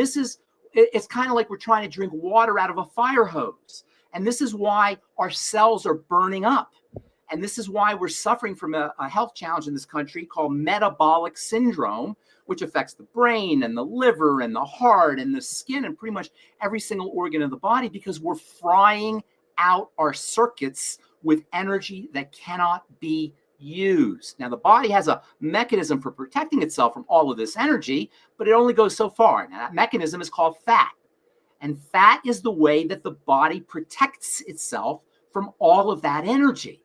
it's kind of like we're trying to drink water out of a fire hose. And this is why our cells are burning up. And this is why we're suffering from a health challenge in this country called metabolic syndrome, which affects the brain and the liver and the heart and the skin and pretty much every single organ of the body, because we're frying out our circuits with energy that cannot be used. Now, the body has a mechanism for protecting itself from all of this energy, but it only goes so far. Now, that mechanism is called fat. And fat is the way that the body protects itself from all of that energy.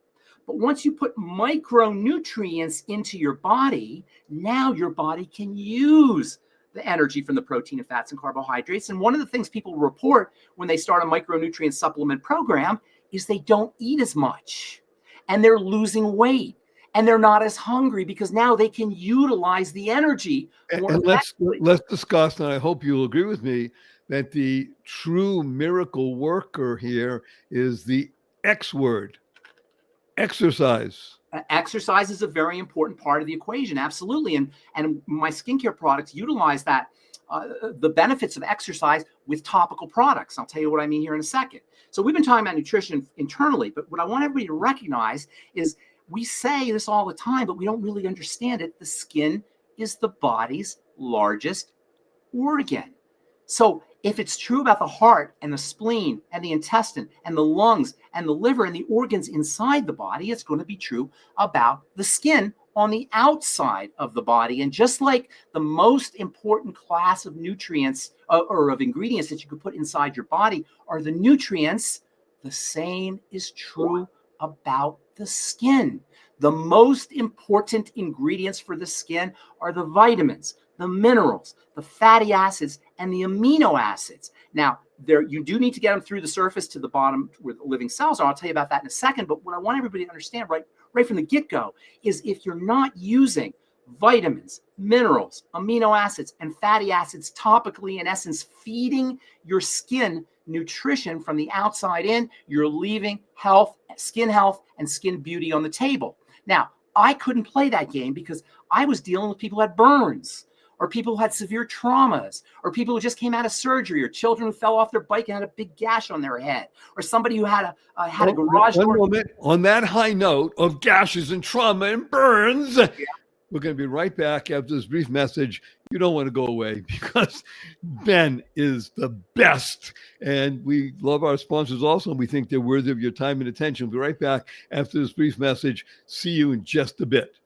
But once you put micronutrients into your body, now your body can use the energy from the protein and fats and carbohydrates. And one of the things people report when they start a micronutrient supplement program is they don't eat as much and they're losing weight and they're not as hungry because now they can utilize the energy more And effectively. let's discuss, and I hope you'll agree with me, that the true miracle worker here is the X word, exercise. Exercise is a very important part of the equation, absolutely. And my skincare products utilize that, the benefits of exercise with topical products. I'll tell you what I mean here in a second. So we've been talking about nutrition internally, but what I want everybody to recognize is we say this all the time, but we don't really understand it. The skin is the body's largest organ. So if it's true about the heart and the spleen and the intestine and the lungs and the liver and the organs inside the body, it's going to be true about the skin on the outside of the body. And just like the most important class of nutrients or of ingredients that you could put inside your body are the nutrients, the same is true about the skin. The most important ingredients for the skin are the vitamins, the minerals, the fatty acids, and the amino acids. Now, you do need to get them through the surface to the bottom where the living cells are. I'll tell you about that in a second. But what I want everybody to understand right from the get-go is if you're not using vitamins, minerals, amino acids, and fatty acids topically, in essence, feeding your skin nutrition from the outside in, you're leaving skin health, and skin beauty on the table. Now, I couldn't play that game because I was dealing with people who had burns, or people who had severe traumas, or people who just came out of surgery, or children who fell off their bike and had a big gash on their head, or somebody who had a garage door. Moment. On that high note of gashes and trauma and burns, we're going to be right back after this brief message. You don't want to go away because Ben is the best. And we love our sponsors also, and we think they're worthy of your time and attention. We'll be right back after this brief message. See you in just a bit.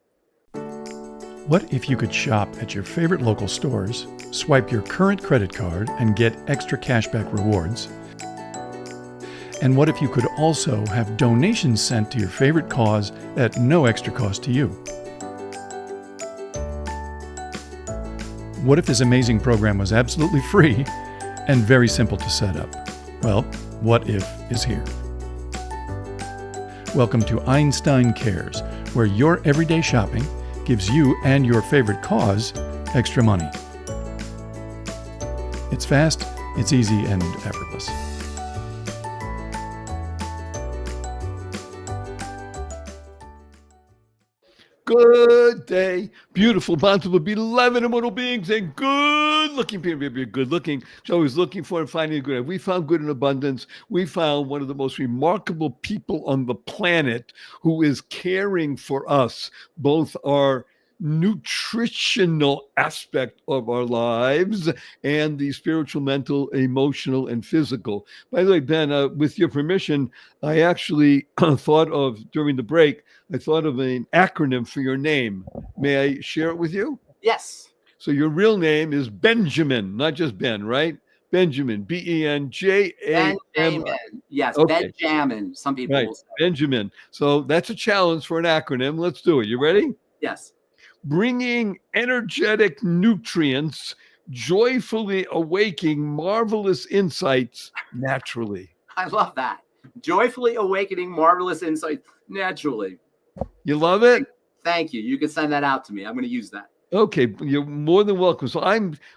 What if you could shop at your favorite local stores, swipe your current credit card, and get extra cashback rewards? And what if you could also have donations sent to your favorite cause at no extra cost to you? What if this amazing program was absolutely free and very simple to set up? Well, What If is here. Welcome to Einstein Cares, where your everyday shopping gives you and your favorite cause extra money. It's fast, it's easy, and effortless. Good day, beautiful, bountiful, beloved, immortal beings, and good-looking people. Be good-looking. So always looking for and finding good. We found good in abundance. We found one of the most remarkable people on the planet who is caring for us, both our nutritional aspect of our lives and the spiritual, mental, emotional, and physical. By the way, Ben, with your permission, I actually thought of, during the break, I thought of an acronym for your name. May I share it with you? Yes. So your real name is Benjamin, not just Ben, right? Benjamin, Benjamin. Benjamin. Yes, Okay. Benjamin. Some people Right, will say. Benjamin. So that's a challenge for an acronym. Let's do it. You ready? Yes. Bringing energetic nutrients, joyfully awaking marvelous insights naturally. I love that. Joyfully awakening marvelous insight naturally. You love it? Thank you. You can send that out to me. I'm going to use that. Okay, you're more than welcome. So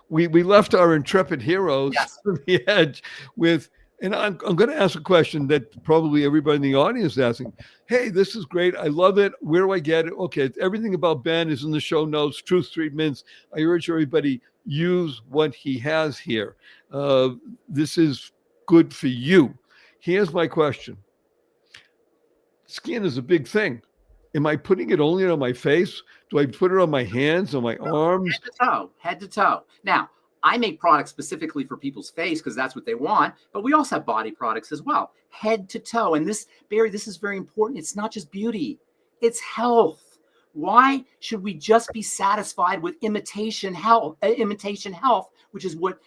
we left our intrepid heroes on the edge with, and I'm going to ask a question that probably everybody in the audience is asking. Hey, this is great. I love it. Where do I get it? Okay, everything about Ben is in the show notes. Truth Treatments. I urge everybody, use what he has here. This is good for you. Here's my question. skin is a big thing. Am I putting it only on my face? Do I put it on my hands, on my arms? Head to toe. Now, I make products specifically for people's face because that's what they want, but we also have body products as well, head to toe. And this, Barry, this is very important. It's not just beauty, it's health. Why should we just be satisfied with imitation health, which is what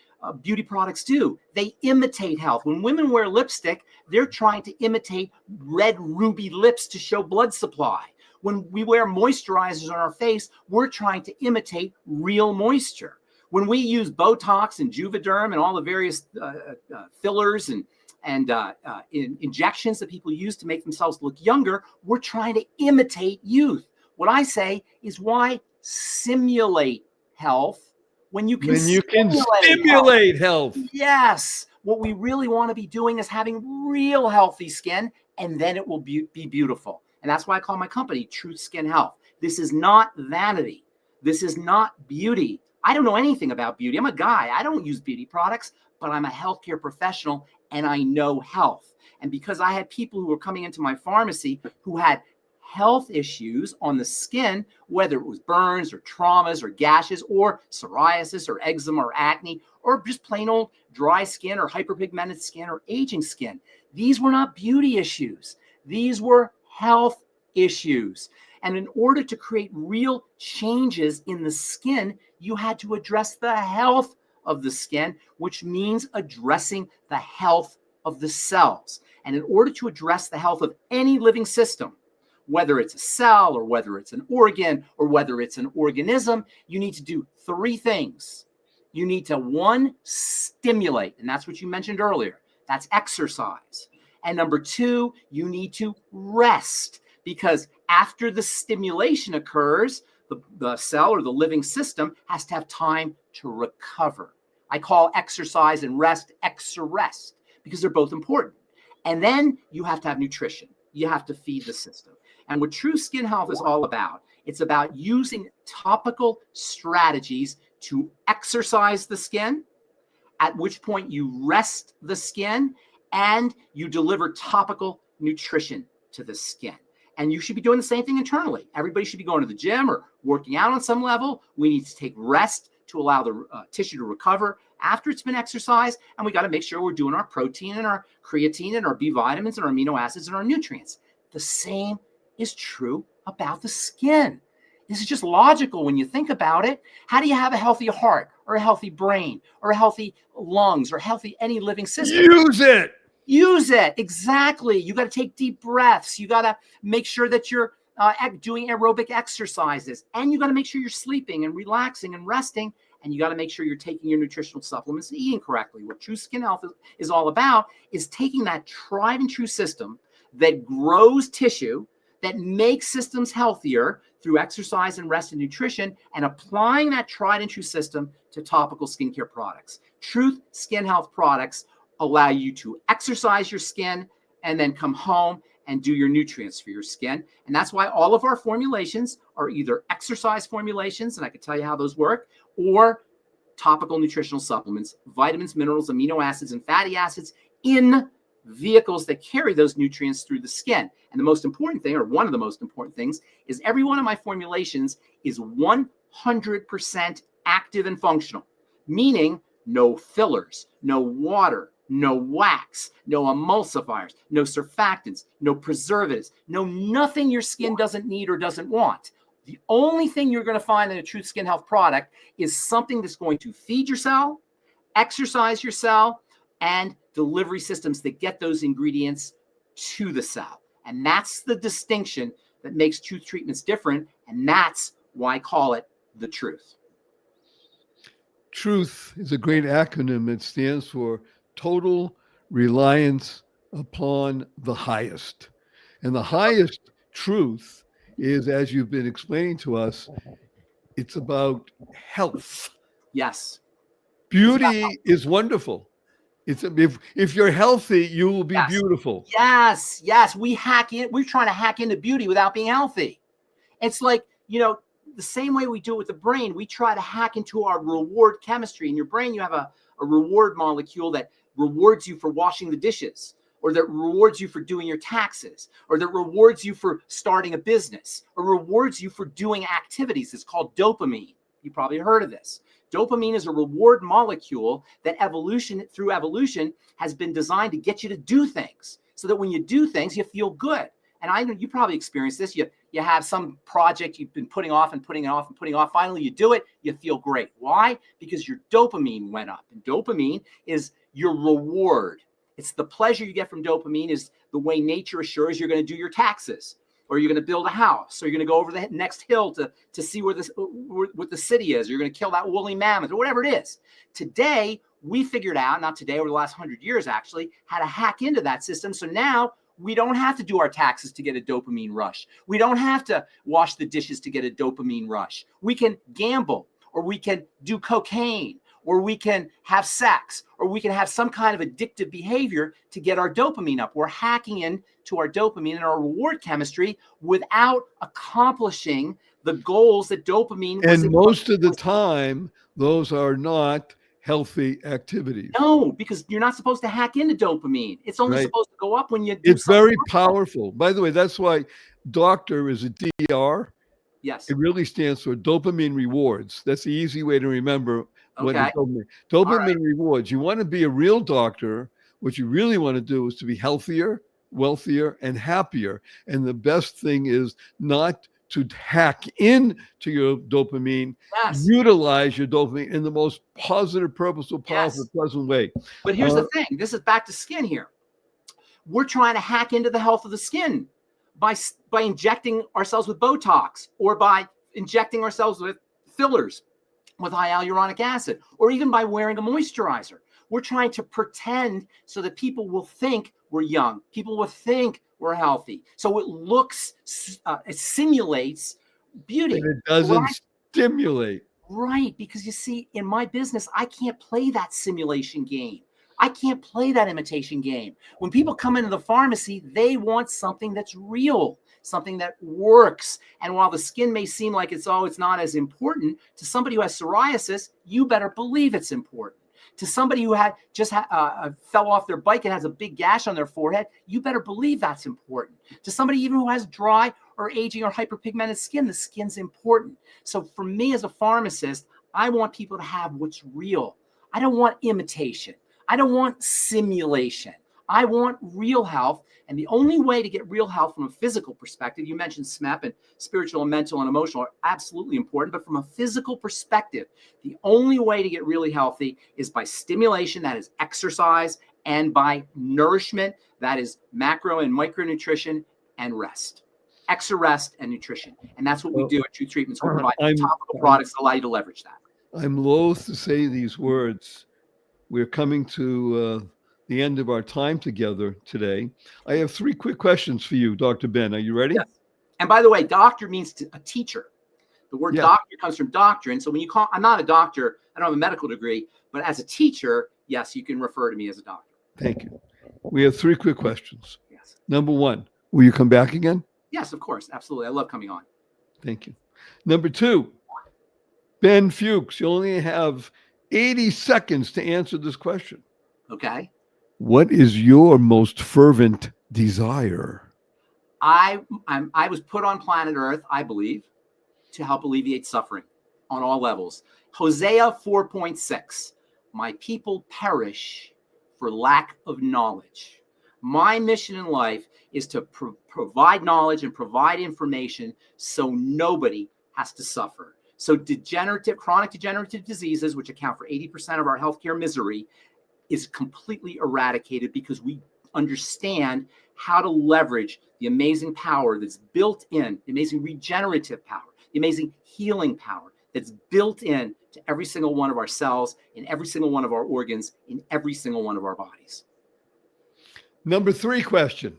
beauty products do? They imitate health. When women wear lipstick, they're trying to imitate red ruby lips to show blood supply. When we wear moisturizers on our face, we're trying to imitate real moisture. When we use Botox and Juvederm and all the various fillers and injections that people use to make themselves look younger, we're trying to imitate youth. What I say is, why simulate health when you can stimulate health? Yes. What we really want to be doing is having real healthy skin, and then it will be beautiful. And that's why I call my company Truth Skin Health. This is not vanity. This is not beauty. I don't know anything about beauty. I'm a guy. I don't use beauty products, but I'm a healthcare professional and I know health. And because I had people who were coming into my pharmacy who had health issues on the skin, whether it was burns or traumas or gashes or psoriasis or eczema or acne or just plain old dry skin or hyperpigmented skin or aging skin, these were not beauty issues. These were health issues. And in order to create real changes in the skin, you had to address the health of the skin, which means addressing the health of the cells. And in order to address the health of any living system, whether it's a cell or whether it's an organ or whether it's an organism, you need to do three things. You need to, one, stimulate, and that's what you mentioned earlier. That's exercise. And number two, you need to rest, because after the stimulation occurs, the cell or the living system has to have time to recover. I call exercise and rest exerrest because they're both important. And then you have to have nutrition. You have to feed the system. And what True Skin Health is all about, it's about using topical strategies to exercise the skin, at which point you rest the skin and you deliver topical nutrition to the skin. And you should be doing the same thing internally. Everybody should be going to the gym or working out on some level. We need to take rest to allow the tissue to recover after it's been exercised. And we got to make sure we're doing our protein and our creatine and our B vitamins and our amino acids and our nutrients. The same is true about the skin. This is just logical when you think about it. How do you have a healthy heart or a healthy brain or a healthy lungs or healthy any living system? Use it. Use it. Exactly. You got to take deep breaths. You got to make sure that you're doing aerobic exercises, and you got to make sure you're sleeping and relaxing and resting. And you got to make sure you're taking your nutritional supplements and eating correctly. What True Skin Health is all about is taking that tried and true system that grows tissue, that makes systems healthier through exercise and rest and nutrition, and applying that tried and true system to topical skincare products. Truth Skin Health products allow you to exercise your skin and then come home and do your nutrients for your skin. And that's why all of our formulations are either exercise formulations, and I can tell you how those work, or topical nutritional supplements, vitamins, minerals, amino acids, and fatty acids in vehicles that carry those nutrients through the skin. And the most important thing, or one of the most important things, is every one of my formulations is 100% active and functional, meaning no fillers, no water, no wax, no emulsifiers, no surfactants, no preservatives, no nothing your skin doesn't need or doesn't want. The only thing you're going to find in a True Skin Health product is something that's going to feed your cell, exercise your cell, and delivery systems that get those ingredients to the cell. And that's the distinction that makes Truth treatments different. And that's why I call it the truth. Truth is a great acronym. It stands for Total Reliance Upon the Highest. And the highest truth is, as you've been explaining to us, it's about health. Yes. Beauty is wonderful. It's if you're healthy, you will be beautiful. Yes. We hack in. We're trying to hack into beauty without being healthy. It's like, the same way we do it with the brain, we try to hack into our reward chemistry. In your brain, you have a reward molecule that rewards you for washing the dishes, or that rewards you for doing your taxes, or that rewards you for starting a business, or rewards you for doing activities. It's called dopamine. You probably heard of this. Dopamine is a reward molecule that through evolution has been designed to get you to do things, so that when you do things, you feel good. And I know you probably experienced this. You have some project you've been putting off and putting it off and putting off. Finally, you do it. You feel great. Why? Because your dopamine went up. And dopamine is your reward. It's the pleasure you get from dopamine is the way nature assures you're going to do your taxes, or you're going to build a house, or you're going to go over the next hill to see what the city is. Or you're going to kill that woolly mammoth, or whatever it is. Today, we figured out, not today, over the last 100 years actually, how to hack into that system. So now we don't have to do our taxes to get a dopamine rush. We don't have to wash the dishes to get a dopamine rush. We can gamble, or we can do cocaine, or we can have sex, or we can have some kind of addictive behavior to get our dopamine up. We're hacking into our dopamine and our reward chemistry without accomplishing the goals that dopamine was. And most of the time, those are not healthy activities. No, because you're not supposed to hack into dopamine. It's only supposed to go up when you do It's very else. powerful. By the way, that's why doctor is a DR. Yes. It really stands for dopamine rewards. That's the easy way to remember what Okay. is dopamine. Dopamine rewards. You want to be a real doctor. What you really want to do is to be healthier, wealthier, and happier. And the best thing is not to hack into your dopamine. Yes. Utilize your dopamine in the most positive, purposeful, powerful, pleasant way. But here's the thing. This is back to skin here. We're trying to hack into the health of the skin by injecting ourselves with Botox, or by injecting ourselves with fillers with high hyaluronic acid, or even by wearing a moisturizer. We're trying to pretend so that people will think we're young. People will think we're healthy. So it looks, it simulates beauty. And it doesn't stimulate. Right. Because you see, in my business, I can't play that simulation game. I can't play that imitation game. When people come into the pharmacy, they want something that's real, something that works. And while the skin may seem like it's not as important, to somebody who has psoriasis, you better believe it's important. To somebody who fell off their bike and has a big gash on their forehead, you better believe that's important. To somebody even who has dry or aging or hyperpigmented skin, the skin's important. So for me as a pharmacist, I want people to have what's real. I don't want imitation. I don't want simulation. I want real health. And the only way to get real health from a physical perspective, you mentioned SMEP, and spiritual and mental and emotional are absolutely important. But from a physical perspective, the only way to get really healthy is by stimulation, that is exercise, and by nourishment, that is macro and micronutrition, and rest. Extra rest and nutrition. And that's what we do at True Treatments. We provide topical products that allow you to leverage that. I'm loath to say these words. We're coming to the end of our time together today. I have 3 quick questions for you, Dr. Ben. Are you ready? Yes. And by the way, doctor means a teacher. The word doctor comes from doctrine. So when you I'm not a doctor, I don't have a medical degree, but as a teacher, yes, you can refer to me as a doctor. Thank you. We have 3 quick questions. Yes. Number 1, will you come back again? Yes, of course. Absolutely. I love coming on. Thank you. Number 2, Ben Fuchs, you only have 80 seconds to answer this question. Okay. What is your most fervent desire? I was put on planet Earth, I believe, to help alleviate suffering on all levels. Hosea 4.6, my people perish for lack of knowledge. My mission in life is to provide knowledge and provide information so nobody has to suffer. So chronic degenerative diseases, which account for 80% of our healthcare misery, is completely eradicated because we understand how to leverage the amazing power that's built in, the amazing regenerative power, the amazing healing power that's built in to every single one of our cells, in every single one of our organs, in every single one of our bodies. Number 3 question.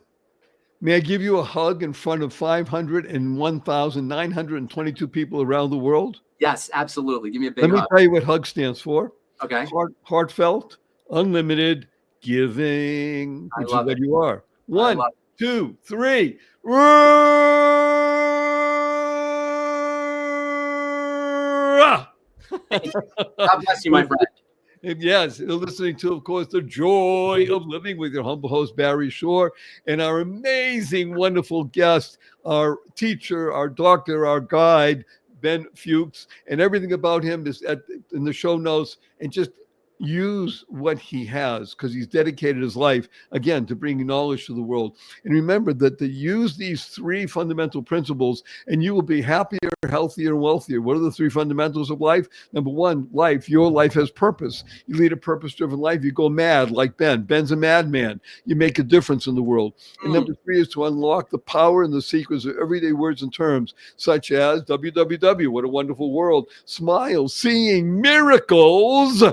May I give you a hug in front of 501,922 people around the world? Yes, absolutely. Give me a big hug. Let me tell you what HUG stands for. Okay. Heartfelt, unlimited giving, which is what you are. 1, 2, 3. God bless you, my friend. And yes, you're listening to, of course, The Joy of Living with your humble host, Barry Shore, and our amazing, wonderful guest, our teacher, our doctor, our guide, Ben Fuchs, and everything about him is in the show notes. And just use what he has, because he's dedicated his life, again, to bringing knowledge to the world. And remember that to use these three fundamental principles, and you will be happier, healthier, and wealthier. What are the three fundamentals of life? Number one, life. Your life has purpose. You lead a purpose-driven life. You go mad like Ben. Ben's a madman. You make a difference in the world. And number three is to unlock the power and the secrets of everyday words and terms, such as WWW, what a wonderful world, smile, seeing miracles,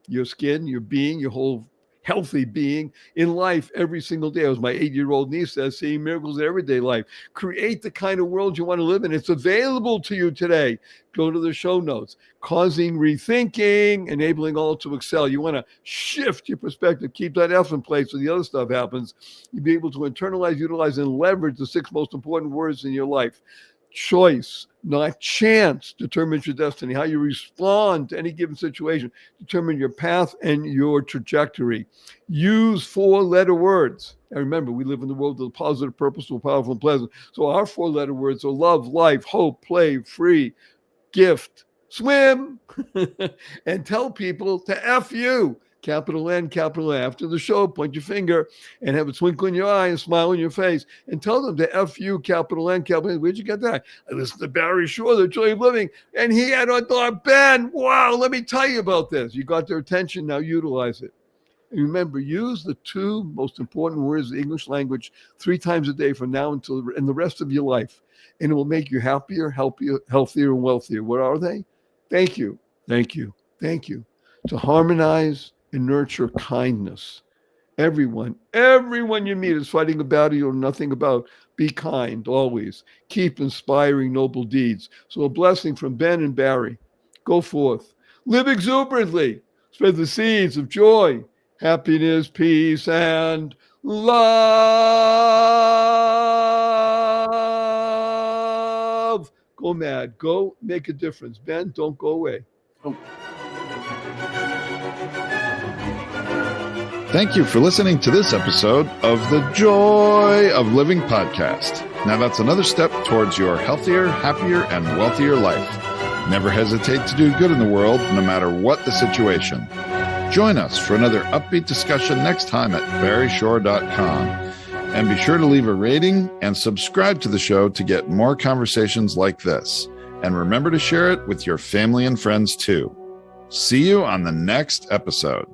your skin, your being, your whole healthy being in life every single day. As my 8-year-old niece says, seeing miracles in everyday life. Create the kind of world you want to live in. It's available to you today. Go to the show notes. Causing rethinking, enabling all to excel. You want to shift your perspective, keep that F in place so the other stuff happens. You'll be able to internalize, utilize, and leverage the 6 most important words in your life. Choice, not chance, determines your destiny. How you respond to any given situation determine your path and your trajectory. Use 4-letter words. And remember, we live in the world of positive, purposeful, powerful, and pleasant. So our 4-letter words are love, life, hope, play, free, gift, swim, and tell people to F you. Capital N, capital A. After the show, point your finger and have a twinkle in your eye and smile on your face and tell them to F you, capital N, capital A. Where'd you get that? I listened to Barry Shore, The Joy of Living, and he had on thought, Ben, wow, let me tell you about this. You got their attention, now utilize it. And remember, use the 2 most important words of the English language 3 times a day from now until and the rest of your life. And it will make you happier, healthier, and wealthier. What are they? Thank you, thank you, thank you. To harmonize and nurture kindness. Everyone you meet is fighting a battle you know nothing about. Be kind always. Keep inspiring noble deeds. So a blessing from Ben and Barry. Go forth. Live exuberantly. Spread the seeds of joy, happiness, peace, and love. Go mad. Go make a difference. Ben, don't go away. Oh. Thank you for listening to this episode of the Joy of Living podcast. Now that's another step towards your healthier, happier, and wealthier life. Never hesitate to do good in the world, no matter what the situation. Join us for another upbeat discussion next time at barryshore.com. And be sure to leave a rating and subscribe to the show to get more conversations like this. And remember to share it with your family and friends too. See you on the next episode.